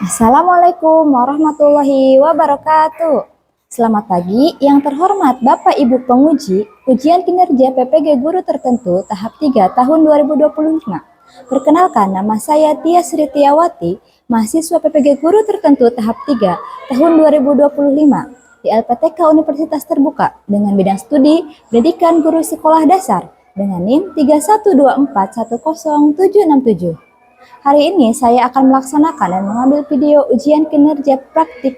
Assalamualaikum warahmatullahi wabarakatuh. Selamat pagi yang terhormat Bapak Ibu penguji ujian kinerja PPG Guru Tertentu tahap 3 tahun 2025. Perkenalkan, nama saya Tia Sri Tiawati, mahasiswa PPG Guru Tertentu tahap 3 tahun 2025 di LPTK Universitas Terbuka dengan bidang studi Pendidikan Guru Sekolah Dasar dengan NIM 312410767. Hari ini saya akan melaksanakan dan mengambil video ujian kinerja praktik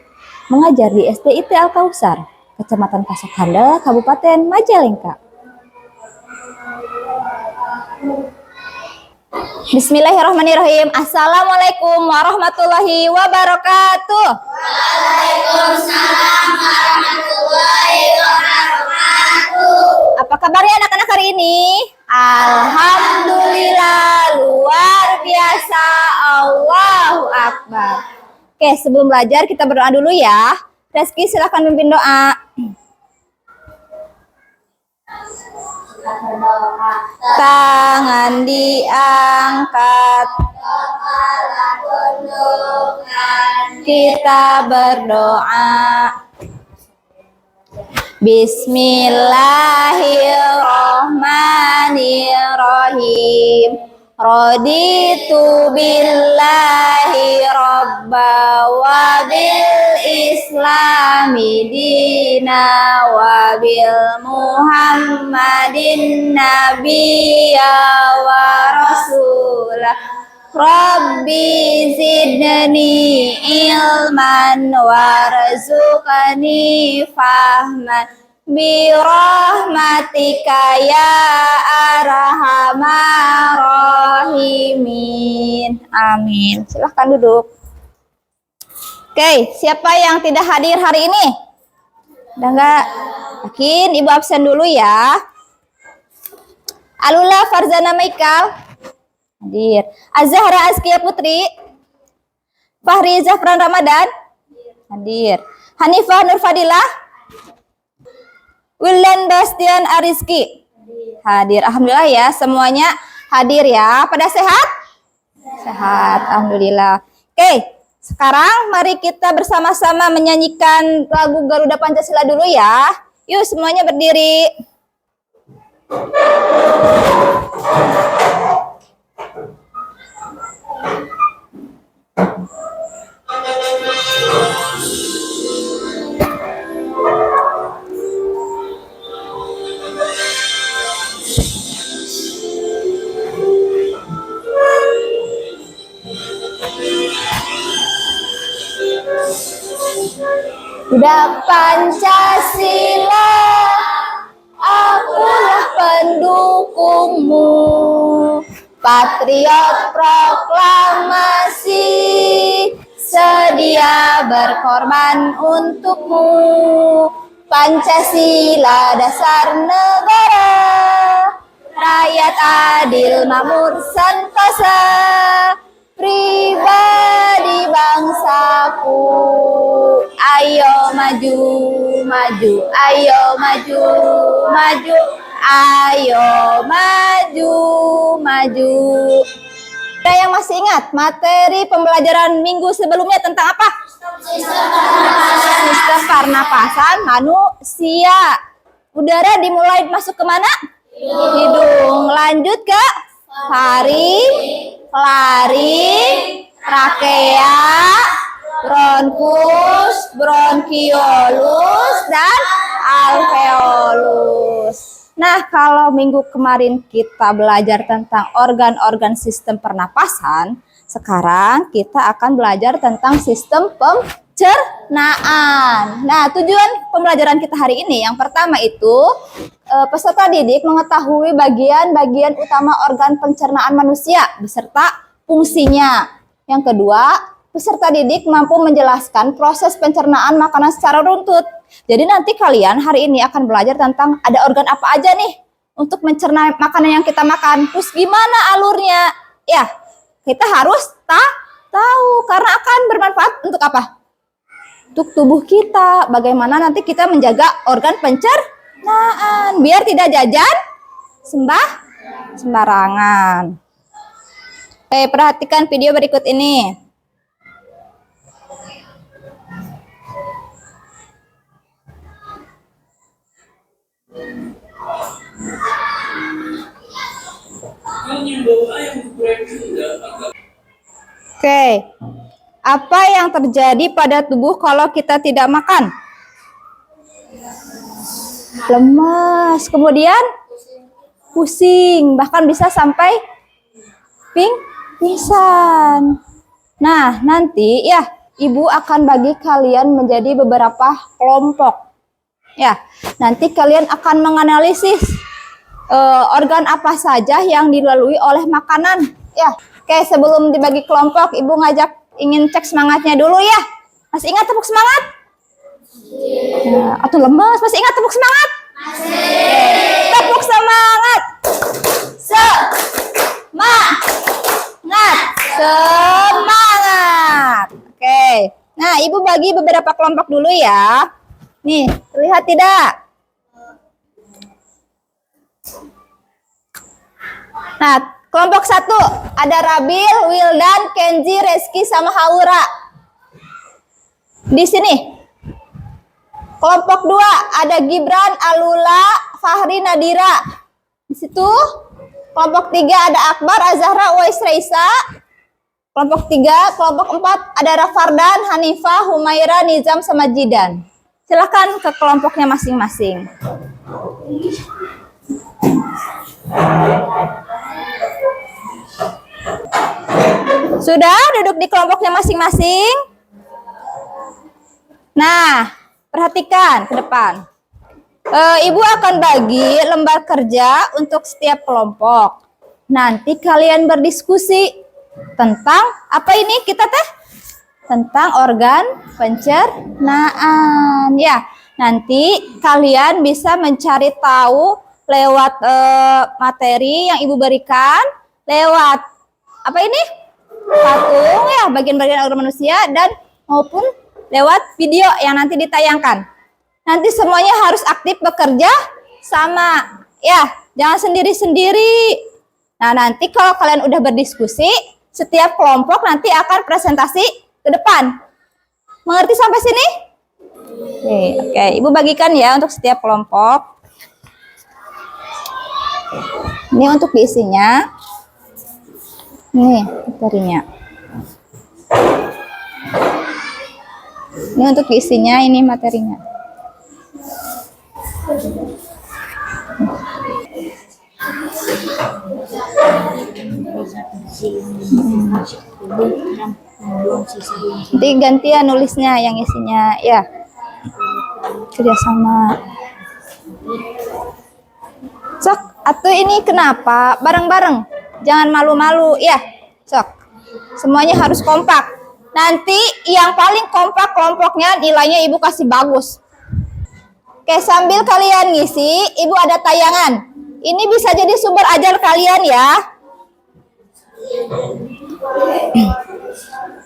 mengajar di SDIT Al-Kausar, Kecamatan Pasok Handal, Kabupaten Majalengka. Bismillahirrahmanirrahim. Assalamualaikum warahmatullahi wabarakatuh. Waalaikumsalam warahmatullahi wabarakatuh. Apa kabarnya anak-anak hari ini? Alhamdulillah, luar biasa, Allahu Akbar. Oke, sebelum belajar kita berdoa dulu ya. Reski silahkan memimpin doa. Tangan diangkat, Kepala tundukkan, kita berdoa. Bismillahirrahmanirrahim. Raditu billahi robba wa bil islami dina wa bil muhammadin nabiyya wa rasulah. Rabbi zidni ilman warzuqni fahman birahmatika ya arhamar rahimin. Amin. Silahkan duduk. Oke, siapa yang tidak hadir hari ini? Udah enggak? Yakin? Ibu absen dulu ya. Alula Farzana Maikal hadir. Azahra Azkia Putri, Fahri Zafran Ramadan hadir. Hanifah Nur Fadilah, Wildan Bastian Ariski hadir. Alhamdulillah ya, semuanya hadir ya. Pada sehat? Sehat, alhamdulillah. Oke, sekarang mari kita bersama-sama menyanyikan lagu Garuda Pancasila dulu ya. Yuk semuanya berdiri. Udah Pancasila, akulah pendukungmu. Patriot proklamasi, sedia berkorban untukmu. Pancasila dasar negara, rakyat adil makmur sentosa, pribadi bangsaku. Ayo maju, maju, ayo maju, maju, ayo maju, maju. Ada yang masih ingat materi pembelajaran minggu sebelumnya tentang apa? Sistem pernapasan manusia. Udara dimulai masuk ke mana? Hidung. Lanjut ke faring, laring, trakea, bronkus, bronkiolus, dan alveolus. Nah, kalau minggu kemarin kita belajar tentang organ-organ sistem pernapasan, sekarang kita akan belajar tentang sistem pencernaan. Nah, tujuan pembelajaran kita hari ini yang pertama itu peserta didik mengetahui bagian-bagian utama organ pencernaan manusia beserta fungsinya. Yang kedua, peserta didik mampu menjelaskan proses pencernaan makanan secara runtut. Jadi nanti kalian hari ini akan belajar tentang ada organ apa aja nih untuk mencerna makanan yang kita makan. Terus gimana alurnya? Ya, kita harus tahu karena akan bermanfaat untuk apa? Untuk tubuh kita. Bagaimana nanti kita menjaga organ pencernaan biar tidak jajan sembarangan. Oke, perhatikan video berikut ini. Apa yang terjadi pada tubuh kalau kita tidak makan? Lemas, kemudian pusing, bahkan bisa sampai pingsan. Nah, nanti ya Ibu akan bagi kalian menjadi beberapa kelompok. Ya, nanti kalian akan menganalisis organ apa saja yang dilalui oleh makanan. Ya, oke, sebelum dibagi kelompok, Ibu ingin cek semangatnya dulu ya. Masih ingat tepuk semangat? Ya, atau lemes? Masih ingat tepuk semangat? Masih. Tepuk semangat. Semangat. Oke. Nah, Ibu bagi beberapa kelompok dulu ya. Nih, terlihat tidak? Nah, kelompok 1 ada Rabil, Wildan, Kenzi, Reski, sama Haura. Di sini. Kelompok 2 ada Gibran, Alula, Fahri, Nadira. Di situ. Kelompok 3 ada Akbar, Azahra, Uwais, Reisa. Kelompok 3, kelompok 4 ada Rafardan, Hanifah, Humaira, Nizam, sama Jidan. Silakan ke kelompoknya masing-masing. Sudah duduk di kelompoknya masing-masing? Nah, perhatikan ke depan. Ibu akan bagi lembar kerja untuk setiap kelompok. Nanti kalian berdiskusi tentang apa ini kita teh? Tentang organ pencernaan. Ya, nanti kalian bisa mencari tahu lewat materi yang Ibu berikan, lewat apa ini? Patung ya, bagian-bagian organ manusia, dan maupun lewat video yang nanti ditayangkan. Nanti semuanya harus aktif bekerja sama. Ya, jangan sendiri-sendiri. Nah, nanti kalau kalian udah berdiskusi, setiap kelompok nanti akan presentasi ke depan. Mengerti sampai sini? Oke, Ibu bagikan ya untuk setiap kelompok. Ini untuk diisinya. Nih, materinya. Ini untuk diisinya, ini materinya. Jadi gantian nulisnya yang isinya ya. Kerjasama. Sok, atau ini kenapa? Bareng-bareng. Jangan malu-malu ya. Sok. Semuanya harus kompak. Nanti yang paling kompak kelompoknya nilainya Ibu kasih bagus. Oke, sambil kalian ngisi, Ibu ada tayangan. Ini bisa jadi sumber ajar kalian ya.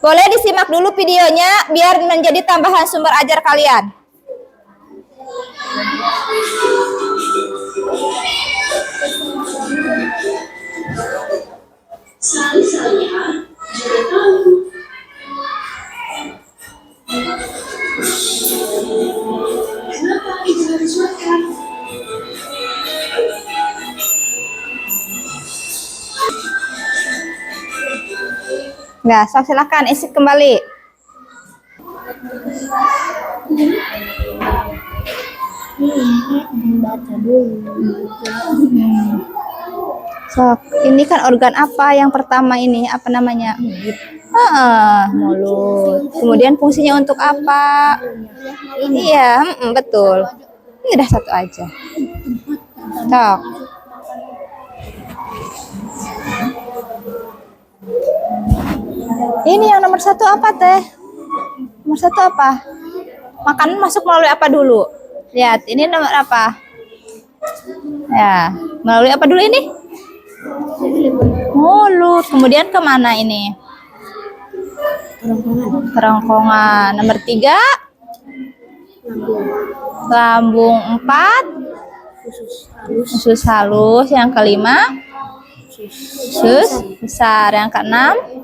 Boleh disimak dulu videonya biar menjadi tambahan sumber ajar kalian. Nah, silakan isi kembali. Sok, ini kan organ apa yang pertama ini? Apa namanya? Mulut. Kemudian fungsinya untuk apa? Iya, betul. Ini udah satu aja. Sok. Ini yang nomor 1 apa teh? Nomor 1 apa? Makanan masuk melalui apa dulu? Lihat, ini nomor apa? Ya, melalui apa dulu ini? Mulut. Kemudian kemana ini? Kerongkongan. Nomor 3? Lambung. 4? Usus halus. Yang kelima? Usus besar. Yang keenam?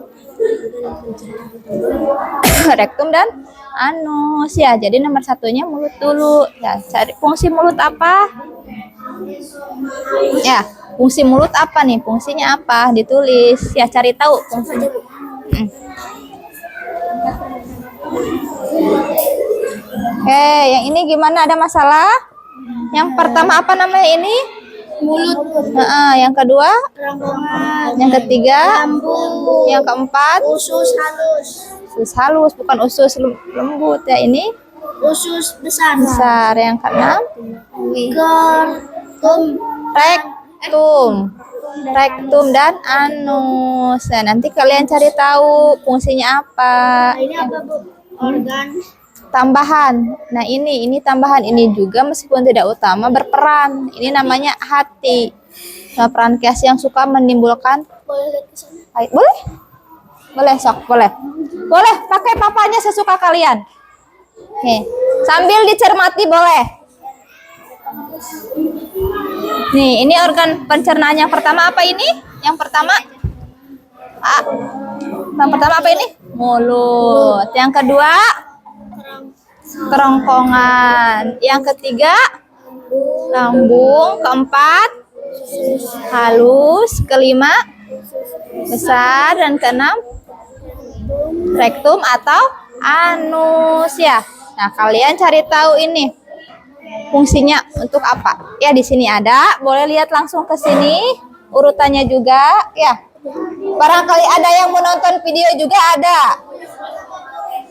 Rektum dan anus ya. Jadi nomor 1-nya mulut dulu ya. Cari fungsi mulut apa ya, fungsi mulut apa nih, fungsinya apa, ditulis ya, cari tahu fungsinya. Oke, yang ini gimana? Ada masalah? Yang pertama apa namanya ini? Mulut. Yang kedua? Kerongkongan. Yang ketiga? Lambung. Yang keempat? Usus halus. Usus halus, bukan usus lembut ya ini. Usus besar. Besar. Yang keenam? Gertum. Rektum. Rektum dan anus. Nah, nanti kalian cari tahu fungsinya apa. Ini apa, Bu? Organ. Tambahan. Nah, ini tambahan ini juga meskipun tidak utama berperan. Ini namanya hati. Nah, peran kias yang suka menimbulkan Boleh lihat ke sana? boleh? Boleh, sok, boleh. Boleh, pakai papanya sesuka kalian. Nih, sambil dicermati boleh. Nih, ini organ pencernaan yang pertama apa ini? Yang pertama? Yang pertama apa ini? Mulut. Yang kedua? Kerongkongan. Yang ketiga? Lambung. Keempat? Halus. Kelima? Besar. Dan keenam? Rektum atau anus ya. Nah, kalian cari tahu ini fungsinya untuk apa? Ya, di sini ada. Boleh lihat langsung ke sini urutannya juga ya. Barangkali ada yang mau nonton video juga ada.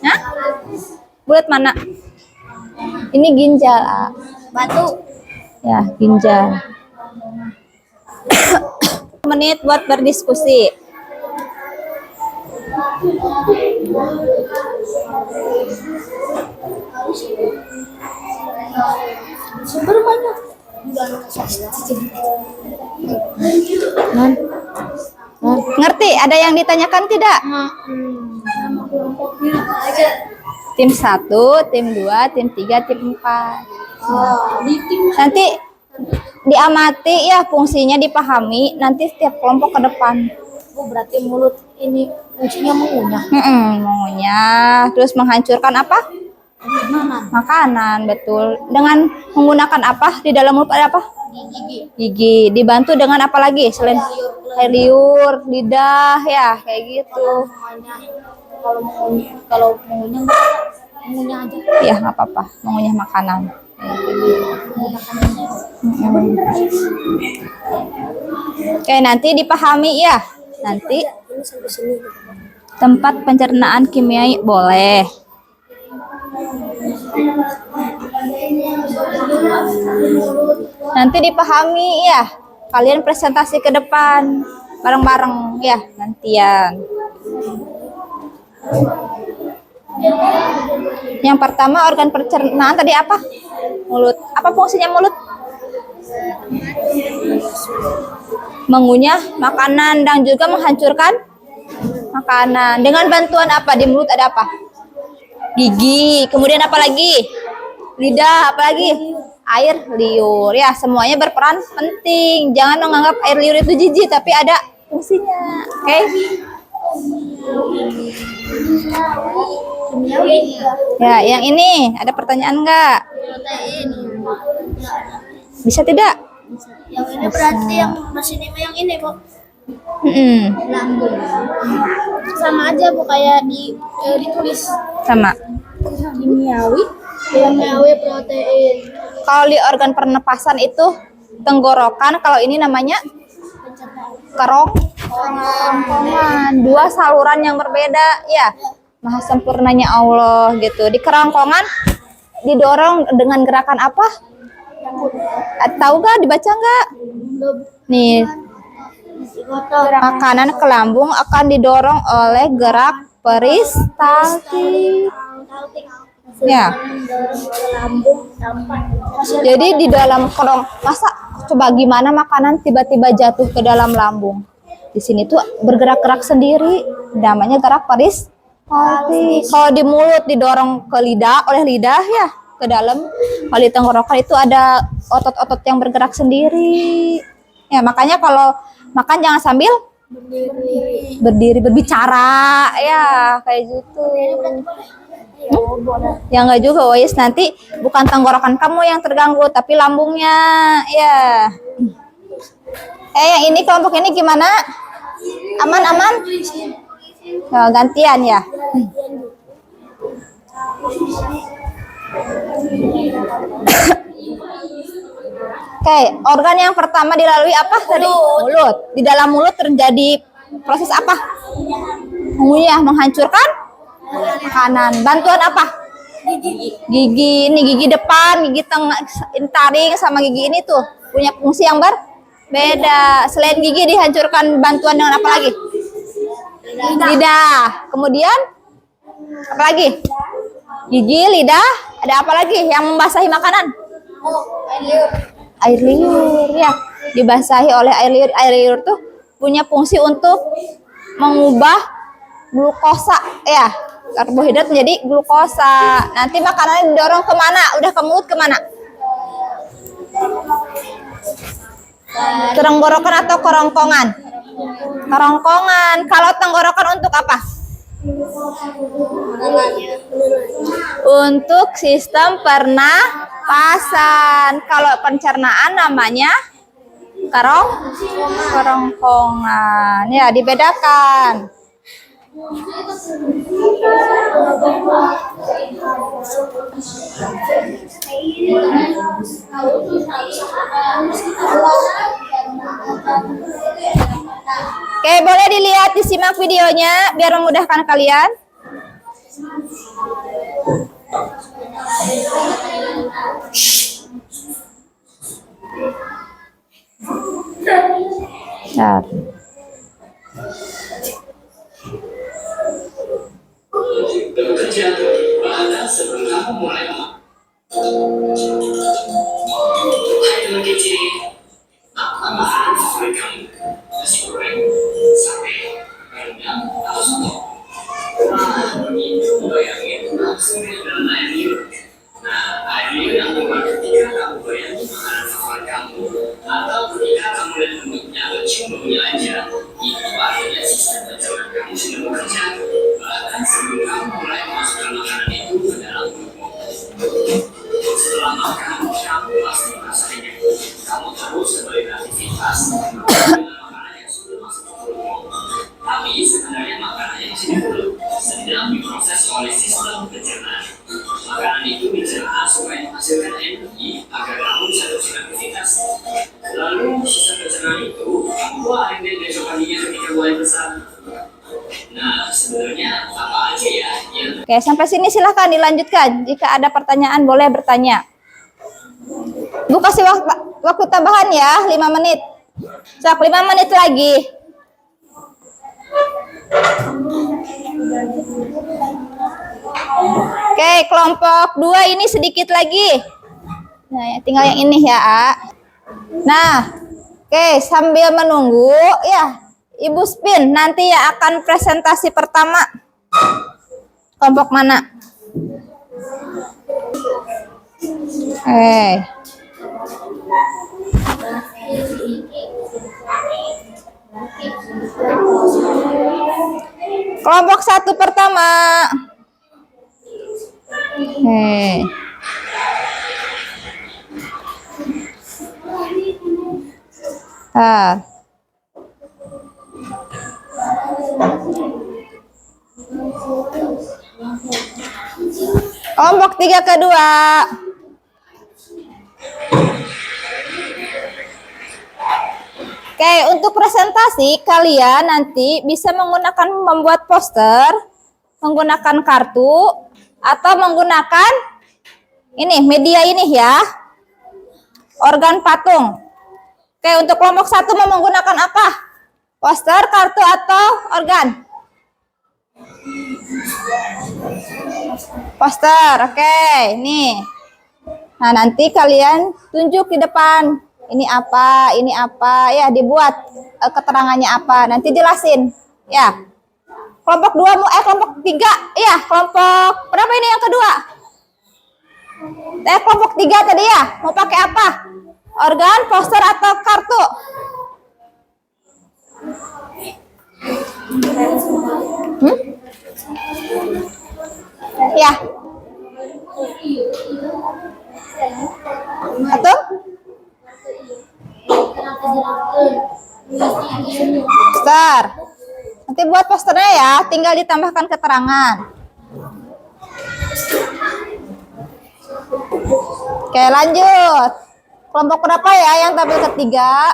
Hah? Bulat mana? Ini ginjal, A. Batu. Ya, ginjal. Menit buat berdiskusi. Sumber banyak. Ngerti? Ada yang ditanyakan tidak? Nama kelompoknya apa aja? Tim 1, tim 2, tim 3, tim 4. Di tim Nanti diamati ya fungsinya dipahami nanti setiap kelompok ke depan. berarti mulut ini fungsinya mengunyah. Mengunyah, terus menghancurkan apa? Makanan, betul. Dengan menggunakan apa? Di dalam mulut ada apa? Gigi. Gigi. Dibantu dengan apa lagi? Selain air liur, lidah ya, kayak gitu. Kalau mengunyah mengunyah aja. Ya, nggak apa-apa. Mengunyah makanan. Oke, nanti dipahami ya. Nanti Ini sampai sini. tempat pencernaan kimiai boleh. Nanti dipahami ya. Kalian presentasi ke depan bareng-bareng ya gantian. Yang pertama organ pencernaan tadi apa? Mulut. Apa fungsinya mulut? Mengunyah makanan dan juga menghancurkan makanan. Dengan bantuan apa? Di mulut ada apa? Gigi. Kemudian apa lagi? Lidah. Apa lagi? Air liur. Ya, semuanya berperan penting. Jangan menganggap air liur itu jijik, tapi ada fungsinya. Oke? Ya, yang ini ada pertanyaan enggak? Bisa tidak? Yang ini berarti yang mesin yang ini, Bu. Lambung. Sama aja, Bu, kayak ditulis Sama. kimiawi protein. Kalau di organ pernapasan itu tenggorokan, kalau ini namanya kerongkongan. Dua saluran yang berbeda, ya. Maha sempurnanya Allah gitu. Di kerongkongan didorong dengan gerakan apa? Tahu nggak? Dibaca nggak? Nih, makanan ke lambung akan didorong oleh gerak peristaltik. Ya. Jadi di dalam kerong, masa coba gimana makanan tiba-tiba jatuh ke dalam lambung? Di sini tuh bergerak-gerak sendiri, namanya gerak peristaltik. Kalau di mulut didorong ke lidah oleh lidah ya ke dalam. Kalau di tenggorokan itu ada otot-otot yang bergerak sendiri. Ya makanya kalau makan jangan sambil berdiri berbicara ya kayak gitu. Ya enggak juga, Wais. Nanti bukan tenggorokan kamu yang terganggu, tapi lambungnya. Ya. Yang ini kelompok ini gimana? Aman-aman? Gantian ya. Oke, organ yang pertama dilalui apa tadi? Mulut. Di dalam mulut terjadi proses apa? Mengunyah, menghancurkan makanan. Bantuan apa? Gigi. Ini gigi depan, gigi tengah, taring sama gigi ini tuh punya fungsi yang berbeda. Selain gigi dihancurkan, bantuan dengan apa lagi? Lidah. Kemudian apa lagi? Gigi, lidah. Ada apa lagi yang membasahi makanan? Air liur ya, dibasahi oleh air liur. Air liur tuh punya fungsi untuk mengubah glukosa ya, karbohidrat menjadi glukosa. Nanti makanannya didorong kemana? Udah ke mulut kemana? Tenggorokan atau kerongkongan? Kerongkongan. Kalau tenggorokan untuk apa? Untuk sistem pernapasan. Kalau pencernaan namanya kerongkongan. Ya, dibedakan. Oke, boleh dilihat, disimak videonya biar memudahkan kalian. Bentar. Bekerja pada sebelum kamu mulai hai teman kece, apa makanan favorit kamu? Nasi goreng, sate, rendang, atau soto? Itu bayangin langsung dalam air liur. Nah, air liur yang keluar ketika kamu bayangin makanan favorit kamu, atau ketika kamu lihat bentuknya atau cium baunya aja, itu artinya sistem pencernaan kamu sudah bekerja. Bahkan sebelum kamu mulai memasukkan makanan itu ke dalam tubuhmu. Setelah makan, kamu pasti merasa kenyang. Kamu terus kembali beraktivitas dengan makanan yang sudah masuk ke tubuhmu. Tapi sebenarnya makanan yang di mulut sedang diproses oleh sistem pencernaan. Makanan itu dicerna supaya menghasilkan energi agar kamu bisa terus beraktivitas. Lalu sistem pencernaan itu kamu keluarin deh besok paginya ketika mulai besar. Nah, sebenarnya apa aja ya yang... Oke, sampai sini silahkan dilanjutkan. Jika ada pertanyaan boleh bertanya. Bu kasih waktu tambahan ya, 5 menit. Sok, 5 menit lagi. Oke, kelompok 2 ini sedikit lagi. Nah, tinggal yang ini ya, A. Nah, oke, sambil menunggu ya, Ibu Spin nanti ya akan presentasi pertama. Kelompok mana? Kelompok 1 pertama. Kelompok 3 kedua. Oke, untuk presentasi kalian nanti bisa menggunakan membuat poster, menggunakan kartu, atau menggunakan ini media ini ya, organ patung. Oke, untuk kelompok 1 mau menggunakan apa? Poster, kartu, atau organ? Poster, oke, nih. Nah, nanti kalian tunjuk di depan. Ini apa, ya dibuat keterangannya apa. Nanti jelasin, ya. Kelompok 2, kelompok 3, ya. Kelompok berapa ini yang kedua? Kelompok 3 tadi ya. Mau pakai apa? Organ, poster, atau kartu? Ya. Atau? Poster. Nanti buat posternya ya, tinggal ditambahkan keterangan. Oke, lanjut. Kelompok berapa ya yang tabel ketiga?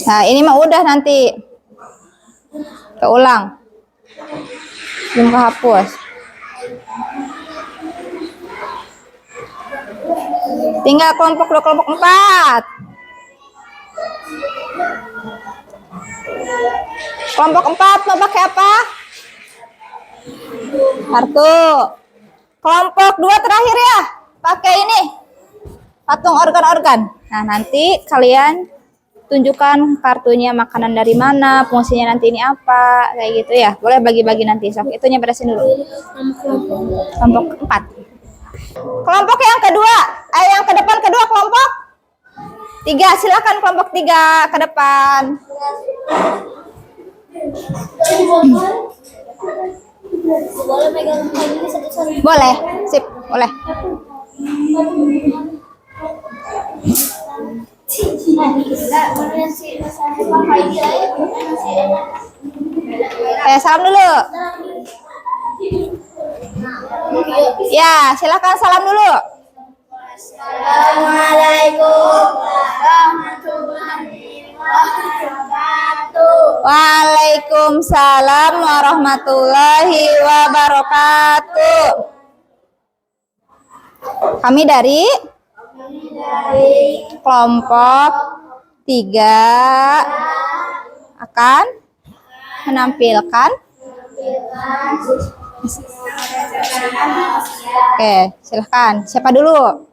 Nah, ini mah udah nanti. Keulang. Belum kehapus. Tinggal kelompok 2, kelompok 4. Kelompok 4 mau pakai apa? Kartu. Kelompok 2 terakhir ya. Pakai ini. Patung organ-organ. Nah, nanti kalian tunjukkan kartunya makanan dari mana, fungsinya nanti ini apa, kayak gitu ya. Boleh bagi-bagi nanti. Sok, itunya beresin dulu. Kelompok 4. Kelompok yang kedua, yang ke depan kedua kelompok 3. Silakan kelompok 3 ke depan. Boleh pegang kayak gini satu-satu. Boleh, sip, boleh. Salam dulu. Ya, silakan salam dulu. Assalamualaikum warahmatullahi wabarakatuh. Waalaikumsalam warahmatullahi wabarakatuh. Kami dari kelompok 3 akan menampilkan. Oke, silahkan. Siapa dulu?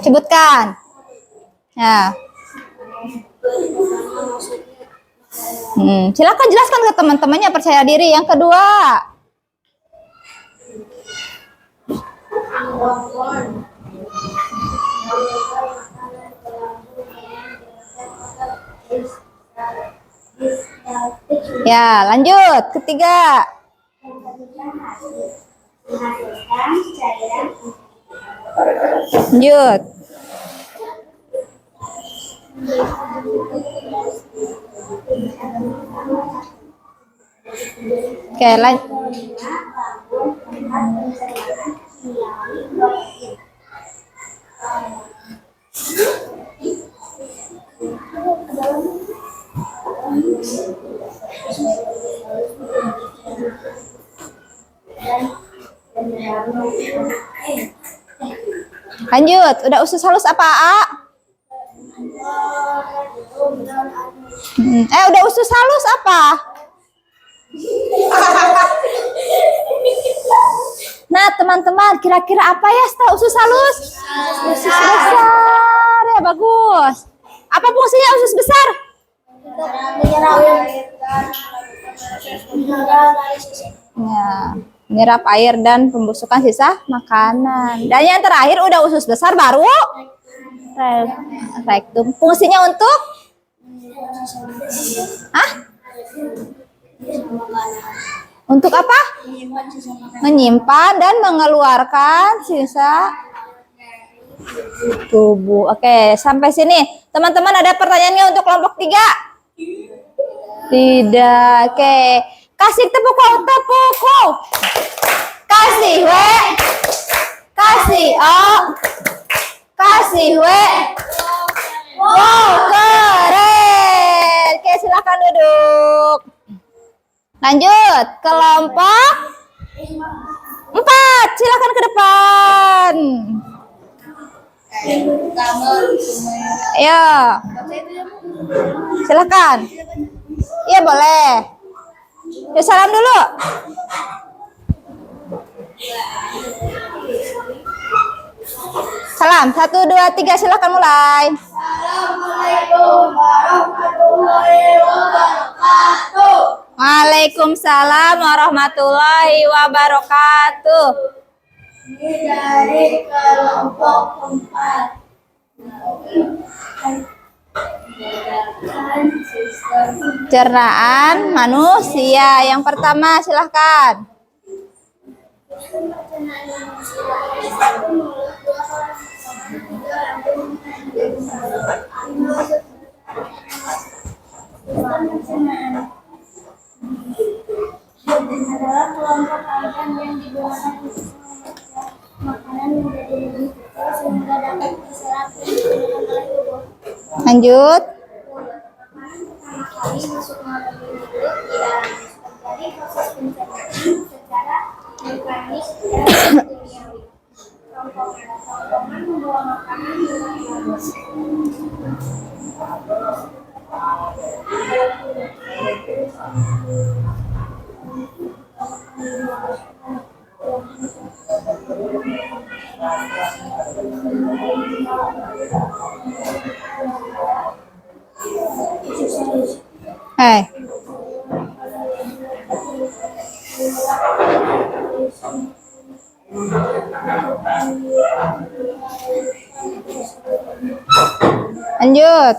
Sebutkan. Ya. Silakan jelaskan ke teman-temannya, percaya diri. Yang kedua. Ya, lanjut. Ketiga. Lanjut. Oke, lanjut. Lanjut, udah usus halus apa, A? Udah usus halus apa? Nah, teman-teman, kira-kira apa ya setelah usus halus? Usus besar, ya bagus. Apa fungsinya usus besar? Ya, menyerap air dan pembusukan sisa makanan. Dan yang terakhir udah usus besar baru rektum. Fungsinya untuk? Untuk apa? Menyimpan dan mengeluarkan sisa tubuh. Oke, sampai sini. Teman-teman ada pertanyaannya untuk kelompok 3? Tidak. Oke. Kasih tepuk tangan. Kasih W. Kasih O. Kasih W. Wow, keren. Oke, silakan duduk. Lanjut, kelompok 4. Silakan ke depan. Ayo. Silakan. Iya, boleh. Yuk, salam dulu. Salam, 1, 2, 3, silakan mulai. Assalamualaikum warahmatullahi wabarakatuh. Waalaikumsalam warahmatullahi wabarakatuh. Ini dari kelompok 4. Pencernaan manusia. Yang pertama, silahkan. Lanjut. Kali masuk melalui mulut di dalam terjadi proses pencernaan secara mekanis dan kimiawi. Rongkongan membawa makanan dengan halus. Hai. Lanjut.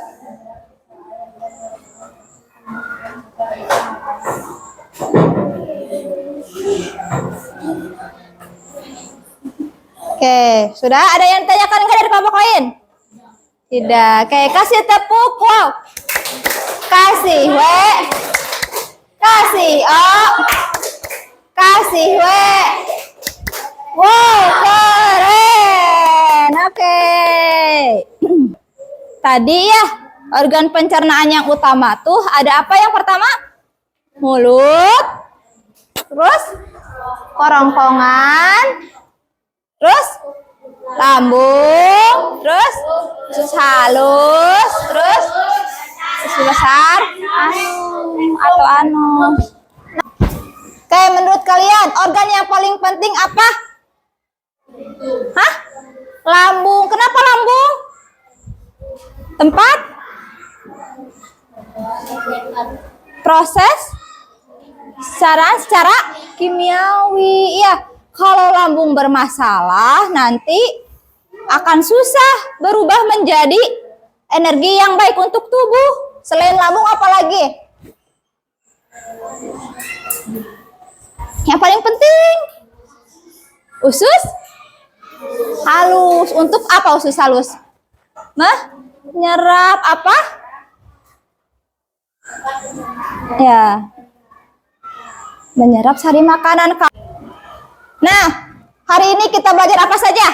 Oke, sudah ada yang tanyakan nggak dari kelompok lain? Tidak. Oke, kasih tepuk. Wow. Kasih W. Kasih O. Kasih W. Wow, keren. Oke. Tadi ya, organ pencernaan yang utama tuh ada apa yang pertama? Mulut. Terus kerongkongan. Terus lambung. Terus usus halus. Terus usus besar. Atau anus. Oke, menurut kalian organ yang paling penting apa? Hah? Lambung. Kenapa lambung? Tempat proses secara kimiawi. Iya, kalau lambung bermasalah nanti akan susah berubah menjadi energi yang baik untuk tubuh. Selain lambung apa lagi? Yang paling penting usus halus. Untuk apa usus halus? Menyerap apa? Ya, menyerap sari makanan. Nah, hari ini kita belajar apa saja?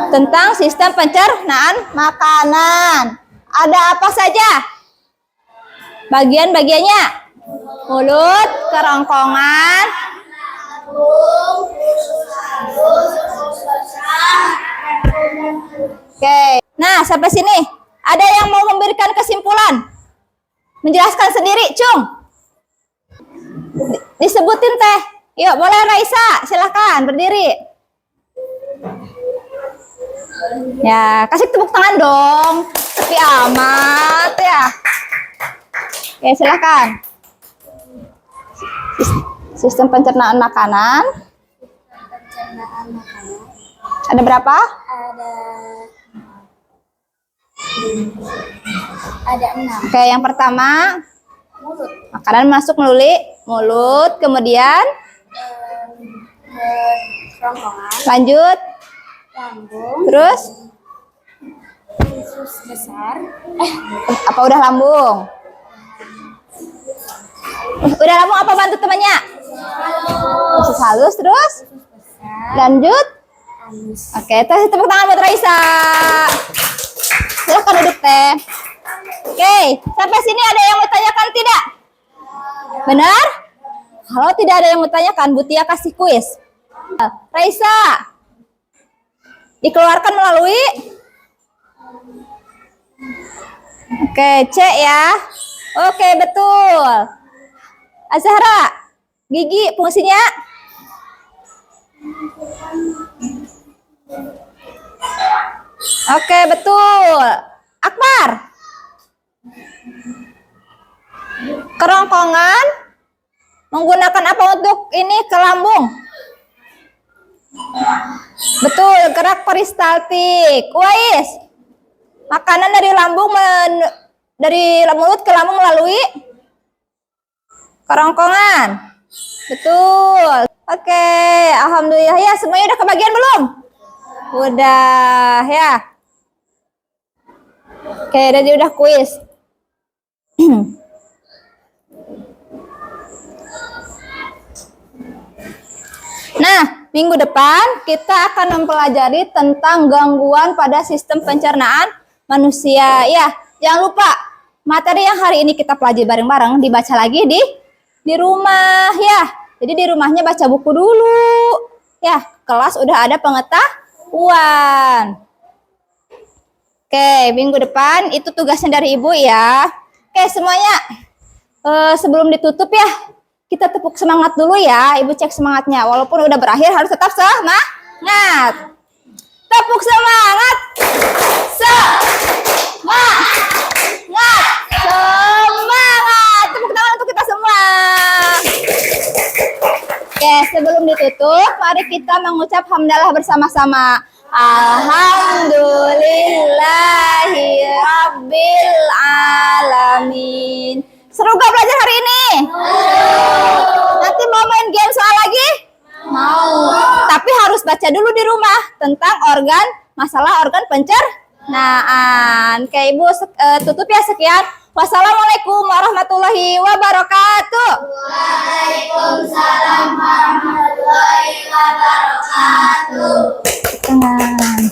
Tentang sistem pencernaan makanan. Ada apa saja? Bagian-bagiannya: mulut, kerongkongan, oke. Nah, sampai sini. Ada yang mau memberikan kesimpulan? Menjelaskan sendiri, Cung. Disebutin teh. Yuk, boleh Raisa. Silahkan, berdiri. Ya, kasih tepuk tangan dong. Tapi amat ya. Oke, silahkan. Sistem pencernaan makanan. Ada berapa? Ada 6. Oke, yang pertama, Mulut. makanan masuk melalui mulut, kemudian Kerongkongan. lanjut, Lambung. terus Usus besar. apa udah lambung? Udah lambung apa bantu temannya? Usus halus, terus lanjut. Anus. Oke, tepuk tangan buat Raisa. Silahkan duduk teh. Oke, sampai sini ada yang mau tanyakan tidak? Benar? Kalau tidak ada yang mau tanyakan, Bu Tia kasih kuis. Raisa, dikeluarkan melalui. Oke, C ya. Oke, betul. Azhara, gigi fungsinya? Oke, betul. Akbar, kerongkongan menggunakan apa untuk ini ke lambung? Betul, gerak peristaltik. Wais, makanan dari lambung dari mulut ke lambung melalui kerongkongan. Betul. Oke, alhamdulillah ya, semuanya udah kebagian belum? Udah ya. Oke, jadi udah kuis. Nah, Minggu depan kita akan mempelajari tentang gangguan pada sistem pencernaan manusia. Ya, jangan lupa materi yang hari ini kita pelajari bareng-bareng dibaca lagi di rumah ya. Jadi di rumahnya baca buku dulu. Ya, kelas udah ada pengetahuan. Oke, minggu depan itu tugasnya dari Ibu ya. Oke, semuanya. Sebelum ditutup ya, kita tepuk semangat dulu ya. Ibu cek semangatnya. Walaupun udah berakhir harus tetap semangat. Tepuk semangat. Semangat. Tepuk tangan untuk kita semua. Oke, sebelum ditutup, mari kita mengucap hamdalah bersama-sama. Alhamdulillahi Rabbil Alamin. Seru gak belajar hari ini? Nanti mau main game soal lagi? Mau. Tapi harus baca dulu di rumah tentang masalah organ pencernaan. Oke, Ibu tutup ya, sekian. Wassalamualaikum warahmatullahi wabarakatuh. Waalaikumsalam warahmatullahi wabarakatuh. Tangan.